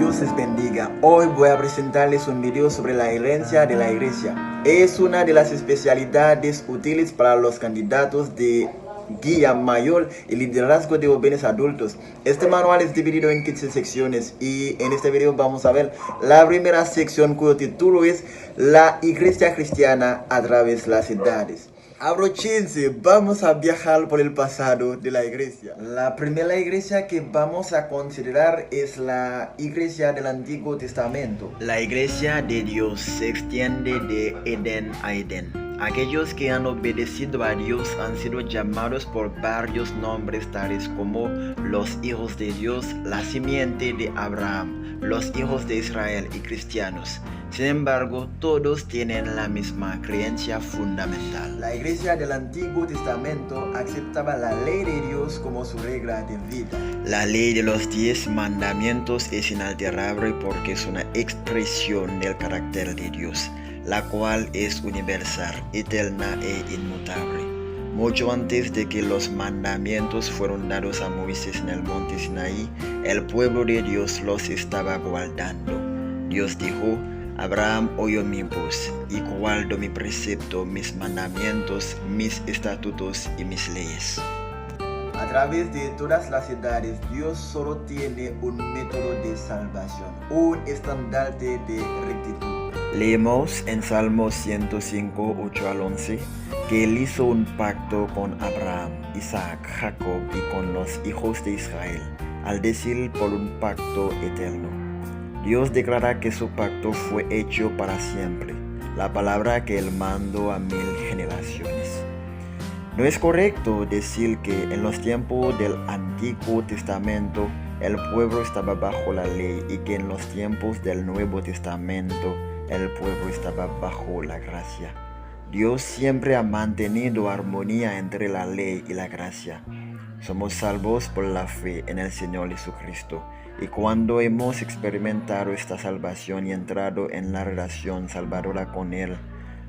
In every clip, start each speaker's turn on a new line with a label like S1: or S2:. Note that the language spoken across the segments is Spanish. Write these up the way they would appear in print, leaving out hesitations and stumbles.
S1: Dios les bendiga. Hoy voy a presentarles un video sobre la herencia de la iglesia. Es una de las especialidades útiles para los candidatos de guía mayor y liderazgo de jóvenes adultos. Este manual es dividido en 15 secciones y en este video vamos a ver la primera sección, cuyo título es La iglesia cristiana a través de las edades. Abrochense, vamos a viajar por el pasado de la iglesia. La primera iglesia que vamos a considerar es la iglesia del Antiguo Testamento. La iglesia de Dios se extiende de Edén a Edén. Aquellos que han obedecido a Dios han sido llamados por varios nombres tales como los hijos de Dios, la simiente de Abraham, los hijos de Israel y cristianos. Sin embargo, todos tienen la misma creencia fundamental. La iglesia del Antiguo Testamento aceptaba la ley de Dios como su regla de vida. La ley de los 10 mandamientos es inalterable porque es una expresión del carácter de Dios, la cual es universal, eterna e inmutable. Mucho antes de que los mandamientos fueron dados a Moisés en el monte Sinaí, el pueblo de Dios los estaba guardando. Dios dijo: Abraham oyó mi voz y guardó mi precepto, mis mandamientos, mis estatutos y mis leyes. A través de todas las edades, Dios solo tiene un método de salvación, un estandarte de rectitud. Leemos en Salmo 105, 8 al 11, que Él hizo un pacto con Abraham, Isaac, Jacob y con los hijos de Israel, al decir por un pacto eterno. Dios declara que su pacto fue hecho para siempre, la palabra que Él mandó a 1000 generaciones. No es correcto decir que en los tiempos del Antiguo Testamento el pueblo estaba bajo la ley y que en los tiempos del Nuevo Testamento el pueblo estaba bajo la gracia. Dios siempre ha mantenido armonía entre la ley y la gracia. Somos salvos por la fe en el Señor Jesucristo, y cuando hemos experimentado esta salvación y entrado en la relación salvadora con Él,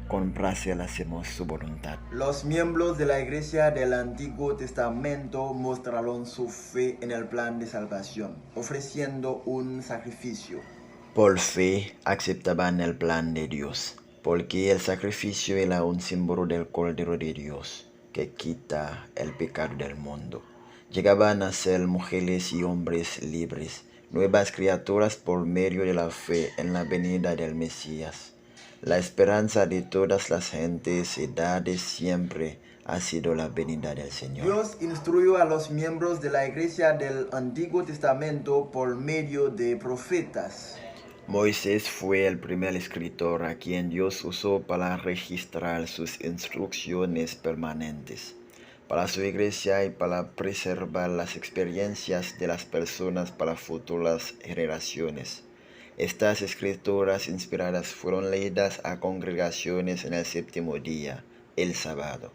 S1: con placer hacemos su voluntad. Los miembros de la iglesia del Antiguo Testamento mostraron su fe en el plan de salvación, ofreciendo un sacrificio. Por fe aceptaban el plan de Dios, porque el sacrificio era un símbolo del Cordero de Dios, que quita el pecado del mundo. Llegaban a ser mujeres y hombres libres, nuevas criaturas por medio de la fe en la venida del Mesías. La esperanza de todas las gentes y edades siempre ha sido la venida del Señor. Dios instruyó a los miembros de la iglesia del Antiguo Testamento por medio de profetas. Moisés fue el primer escritor a quien Dios usó para registrar sus instrucciones permanentes para su iglesia y para preservar las experiencias de las personas para futuras generaciones. Estas escrituras inspiradas fueron leídas a congregaciones en el séptimo día, el sábado,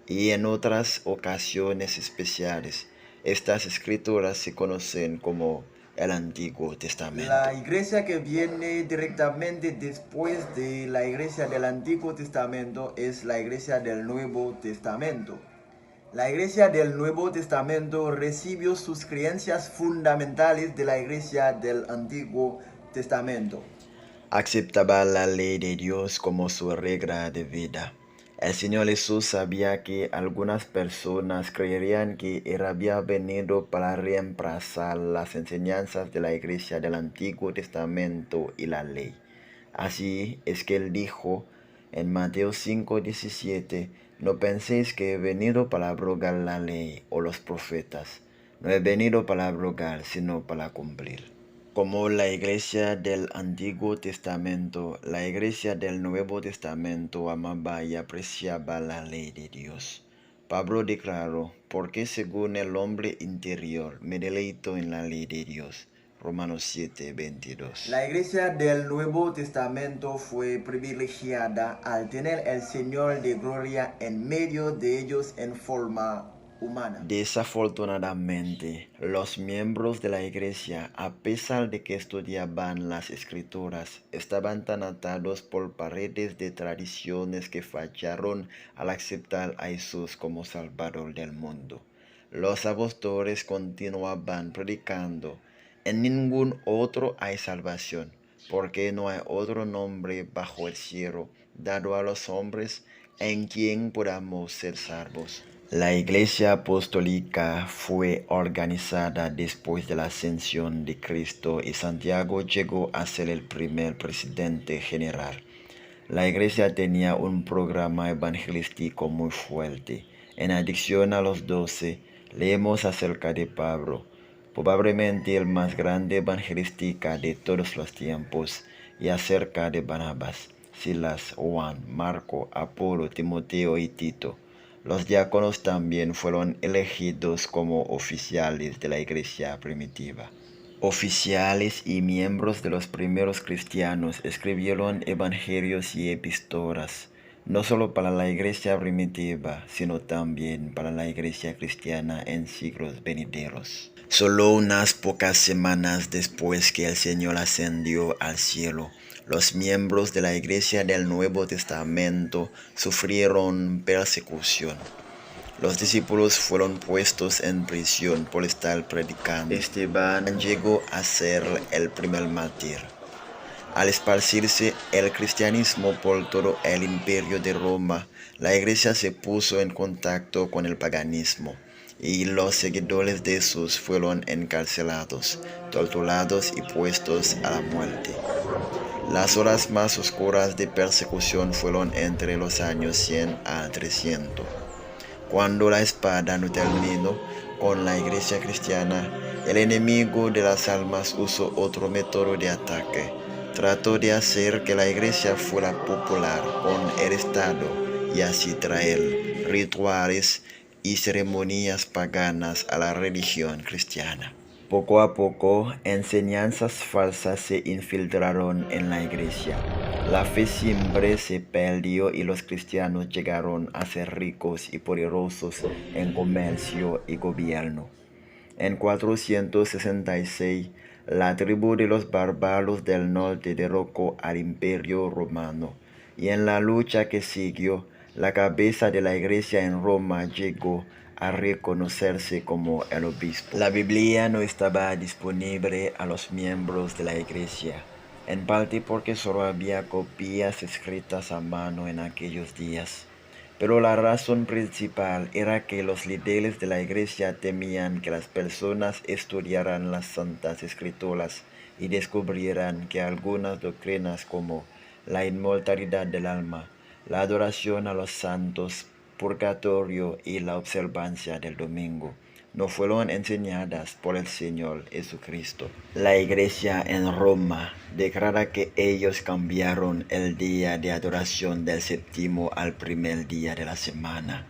S1: y en otras ocasiones especiales. Estas escrituras se conocen como el Antiguo Testamento. La iglesia que viene directamente después de la iglesia del Antiguo Testamento es la iglesia del Nuevo Testamento. La iglesia del Nuevo Testamento recibió sus creencias fundamentales de la iglesia del Antiguo Testamento. Aceptaba la ley de Dios como su regla de vida. El Señor Jesús sabía que algunas personas creerían que Él había venido para reemplazar las enseñanzas de la iglesia del Antiguo Testamento y la ley. Así es que Él dijo en Mateo 5:17, no penséis que he venido para abrogar la ley o los profetas. No he venido para abrogar, sino para cumplir. Como la iglesia del Antiguo Testamento, la iglesia del Nuevo Testamento amaba y apreciaba la ley de Dios. Pablo declaró: porque según el hombre interior me deleito en la ley de Dios. Romanos 7:22. La iglesia del Nuevo Testamento fue privilegiada al tener el Señor de gloria en medio de ellos en forma humana. Desafortunadamente, los miembros de la iglesia, a pesar de que estudiaban las escrituras, estaban tan atados por paredes de tradiciones que fallaron al aceptar a Jesús como Salvador del mundo. Los apóstoles continuaban predicando, En ningún otro hay salvación, porque no hay otro nombre bajo el cielo dado a los hombres en quien podamos ser salvos. La Iglesia Apostólica fue organizada después de la ascensión de Cristo y Santiago llegó a ser el primer presidente general. La Iglesia tenía un programa evangelístico muy fuerte. En adición a los 12, leemos acerca de Pablo, probablemente el más grande evangelista de todos los tiempos, y acerca de Barnabas, Silas, Juan, Marco, Apolo, Timoteo y Tito. Los diáconos también fueron elegidos como oficiales de la iglesia primitiva. Oficiales y miembros de los primeros cristianos escribieron evangelios y epístolas, no solo para la iglesia primitiva, sino también para la iglesia cristiana en siglos venideros. Solo unas pocas semanas después que el Señor ascendió al cielo, los miembros de la iglesia del Nuevo Testamento sufrieron persecución. Los discípulos fueron puestos en prisión por estar predicando. Esteban llegó a ser el primer mártir. Al esparcirse el cristianismo por todo el imperio de Roma, la iglesia se puso en contacto con el paganismo y los seguidores de Jesús fueron encarcelados, torturados y puestos a la muerte. Las horas más oscuras de persecución fueron entre los años 100 a 300. Cuando la espada no terminó con la iglesia cristiana, el enemigo de las almas usó otro método de ataque. Trató de hacer que la iglesia fuera popular con el Estado y así traer rituales y ceremonias paganas a la religión cristiana. Poco a poco, enseñanzas falsas se infiltraron en la iglesia. La fe siempre se perdió y los cristianos llegaron a ser ricos y poderosos en comercio y gobierno. En 466, la tribu de los bárbaros del norte derrocó al imperio romano, y en la lucha que siguió, la cabeza de la iglesia en Roma llegó a reconocerse como el obispo. La Biblia no estaba disponible a los miembros de la iglesia, en parte porque solo había copias escritas a mano en aquellos días. Pero la razón principal era que los líderes de la iglesia temían que las personas estudiaran las santas escrituras y descubrieran que algunas doctrinas como la inmortalidad del alma, la adoración a los santos, purgatorio y la observancia del domingo no fueron enseñadas por el Señor Jesucristo. La iglesia en Roma declara que ellos cambiaron el día de adoración del séptimo al primer día de la semana.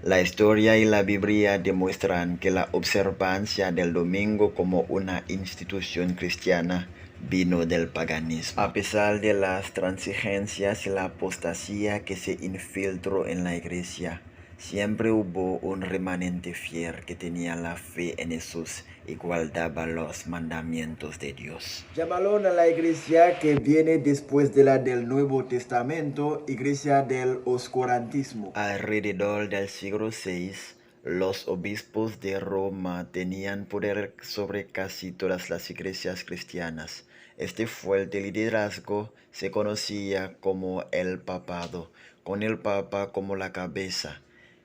S1: La historia y la Biblia demuestran que la observancia del domingo como una institución cristiana vino del paganismo. A pesar de las transigencias y la apostasía que se infiltró en la iglesia, siempre hubo un remanente fiel que tenía la fe en Jesús y guardaba los mandamientos de Dios. Llamaron a la iglesia que viene después de la del Nuevo Testamento, iglesia del oscurantismo. Alrededor del siglo VI, los obispos de Roma tenían poder sobre casi todas las iglesias cristianas. Este fuerte liderazgo se conocía como el papado, con el papa como la cabeza.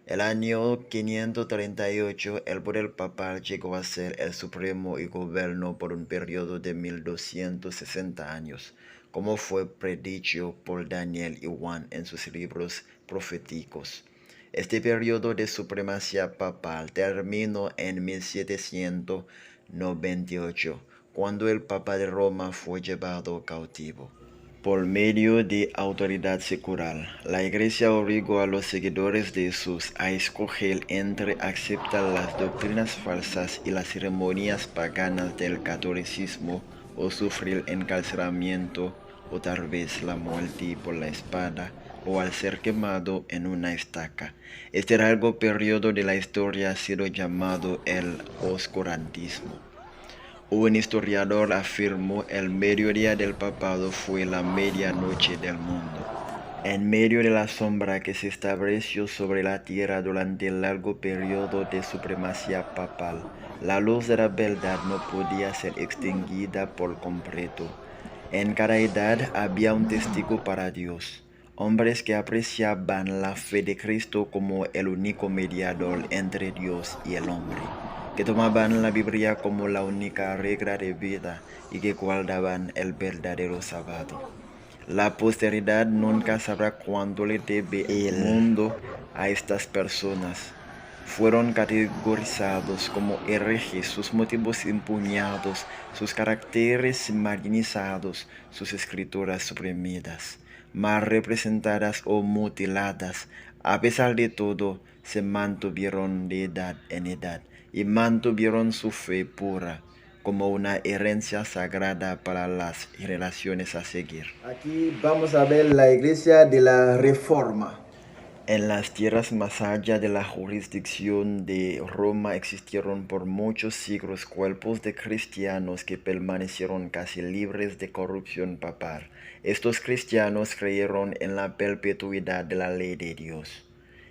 S1: El año 538, el poder papal llegó a ser el supremo y gobernó por un periodo de 1260 años, como fue predicho por Daniel y Juan en sus libros proféticos. Este periodo de supremacía papal terminó en 1798, cuando el Papa de Roma fue llevado cautivo. Por medio de autoridad secular, la Iglesia obligó a los seguidores de Jesús a escoger entre aceptar las doctrinas falsas y las ceremonias paganas del catolicismo o sufrir encarcelamiento o tal vez la muerte por la espada o al ser quemado en una estaca. Este largo periodo de la historia ha sido llamado el oscurantismo. Un historiador afirmó: el mediodía del papado fue la medianoche del mundo. En medio de la sombra que se estableció sobre la tierra durante el largo periodo de supremacía papal, la luz de la verdad no podía ser extinguida por completo. En cada edad había un testigo para Dios, hombres que apreciaban la fe de Cristo como el único mediador entre Dios y el hombre, que tomaban la Biblia como la única regla de vida y que guardaban el verdadero sábado. La posteridad nunca sabrá cuánto le debe el mundo a estas personas. Fueron categorizados como herejes, sus motivos empuñados, sus caracteres marginizados, sus escrituras suprimidas, mal representadas o mutiladas. A pesar de todo, se mantuvieron de edad en edad y mantuvieron su fe pura como una herencia sagrada para las generaciones a seguir. Aquí vamos a ver la iglesia de la Reforma. En las tierras más allá de la jurisdicción de Roma existieron por muchos siglos cuerpos de cristianos que permanecieron casi libres de corrupción papal. Estos cristianos creyeron en la perpetuidad de la ley de Dios.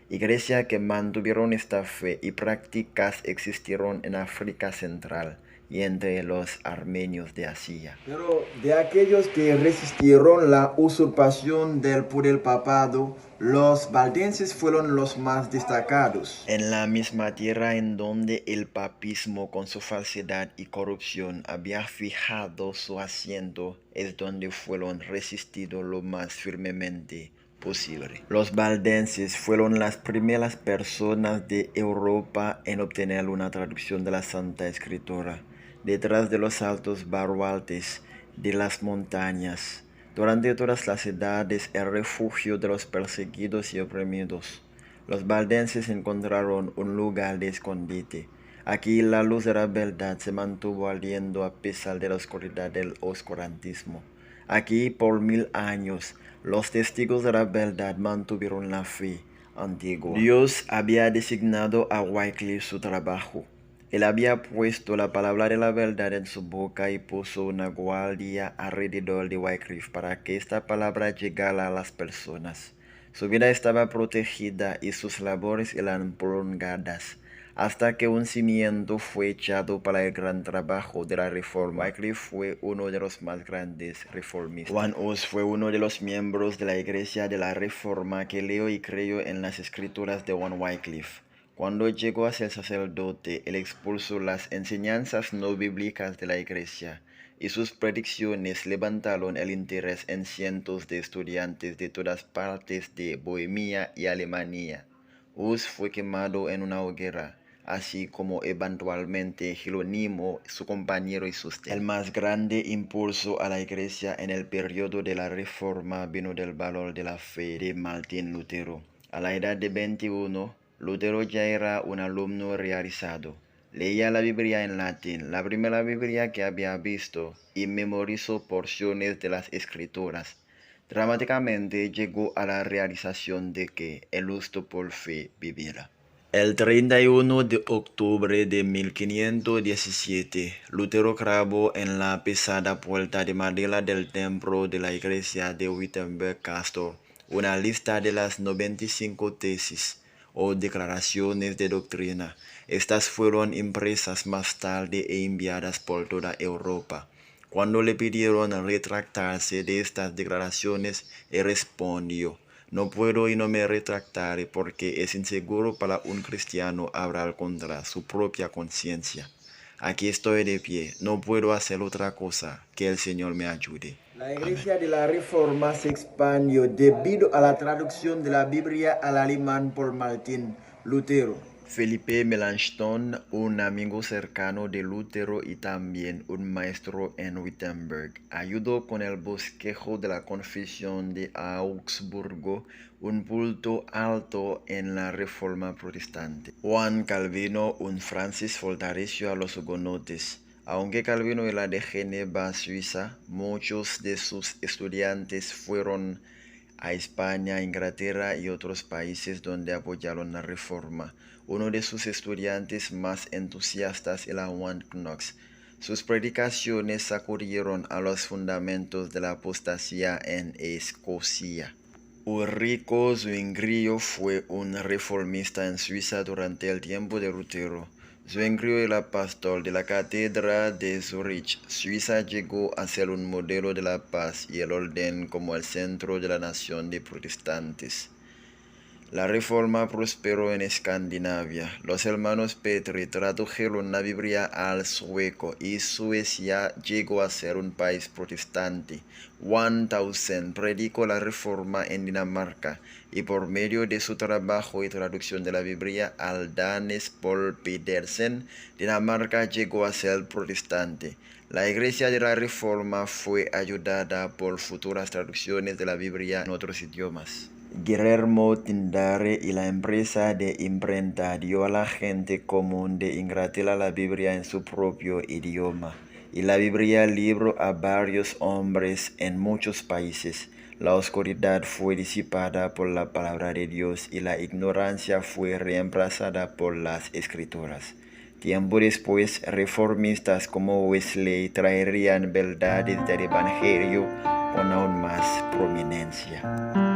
S1: Iglesia que mantuvieron esta fe y prácticas existieron en África Central y entre los armenios de Asia. Pero de aquellos que resistieron la usurpación del poder papado, los valdenses fueron los más destacados. En la misma tierra en donde el papismo con su falsedad y corrupción había fijado su asiento, es donde fueron resistidos lo más firmemente posible. Los valdenses fueron las primeras personas de Europa en obtener una traducción de la Santa Escritura. Detrás de los altos baluartes de las montañas, durante todas las edades, el refugio de los perseguidos y oprimidos, los valdenses encontraron un lugar de escondite. Aquí la luz de la verdad se mantuvo ardiendo a pesar de la oscuridad del oscurantismo. Aquí por 1000 años, los testigos de la verdad mantuvieron la fe antigua. Dios había designado a Wycliffe su trabajo. Él había puesto la palabra de la verdad en su boca y puso una guardia alrededor de Wycliffe para que esta palabra llegara a las personas. Su vida estaba protegida y sus labores eran prolongadas, hasta que un cimiento fue echado para el gran trabajo de la reforma. Wycliffe fue uno de los más grandes reformistas. Juan Hus fue uno de los miembros de la Iglesia de la Reforma que leyó y creyó en las escrituras de Juan Wycliffe. Cuando llegó a ser sacerdote, él expulsó las enseñanzas no bíblicas de la Iglesia, y sus predicciones levantaron el interés en cientos de estudiantes de todas partes de Bohemia y Alemania. Hus fue quemado en una hoguera, así como eventualmente Jerónimo, su compañero y sostén. El más grande impulso a la Iglesia en el periodo de la Reforma vino del valor de la fe de Martín Lutero. A la edad de 21, Lutero ya era un alumno realizado. Leía la Biblia en latín, la primera Biblia que había visto, y memorizó porciones de las Escrituras. Dramáticamente llegó a la realización de que el justo por fe vivirá. El 31 de octubre de 1517, Lutero grabó en la pesada puerta de madera del templo de la iglesia de Wittenberg-Castor una lista de las 95 tesis o declaraciones de doctrina. Estas fueron impresas más tarde e enviadas por toda Europa. Cuando le pidieron retractarse de estas declaraciones, él respondió: no puedo y no me retractaré porque es inseguro para un cristiano hablar contra su propia conciencia. Aquí estoy de pie, no puedo hacer otra cosa, que el Señor me ayude. La Iglesia de la Reforma se expandió debido a la traducción de la Biblia al alemán por Martín Lutero. Felipe Melanchthon, un amigo cercano de Lutero y también un maestro en Wittenberg, ayudó con el bosquejo de la Confesión de Augsburgo, un punto alto en la Reforma protestante. Juan Calvino, un francés, fortaleció a los hugonotes. Aunque Calvino era de Ginebra, Suiza, muchos de sus estudiantes fueron a España, Inglaterra y otros países donde apoyaron la reforma. Uno de sus estudiantes más entusiastas era Juan Knox. Sus predicaciones sacudieron a los fundamentos de la apostasía en Escocia. Ulrico Zwinglio fue un reformista en Suiza durante el tiempo de Lutero. Zwinglio era pastor de la Catedral de Zurich. Suiza llegó a ser un modelo de la paz y el orden como el centro de la nación de protestantes. La reforma prosperó en Escandinavia. Los hermanos Petri tradujeron la Biblia al sueco y Suecia llegó a ser un país protestante. Juan Tausen predicó la reforma en Dinamarca y por medio de su trabajo y traducción de la Biblia al danés Paul Pedersen, Dinamarca llegó a ser protestante. La Iglesia de la Reforma fue ayudada por futuras traducciones de la Biblia en otros idiomas. Guillermo Tyndale y la empresa de imprenta dio a la gente común de Inglaterra la Biblia en su propio idioma, y la Biblia libró a varios hombres en muchos países. La oscuridad fue disipada por la palabra de Dios y la ignorancia fue reemplazada por las escrituras. Tiempo después, reformistas como Wesley traerían verdades del Evangelio con aún más prominencia.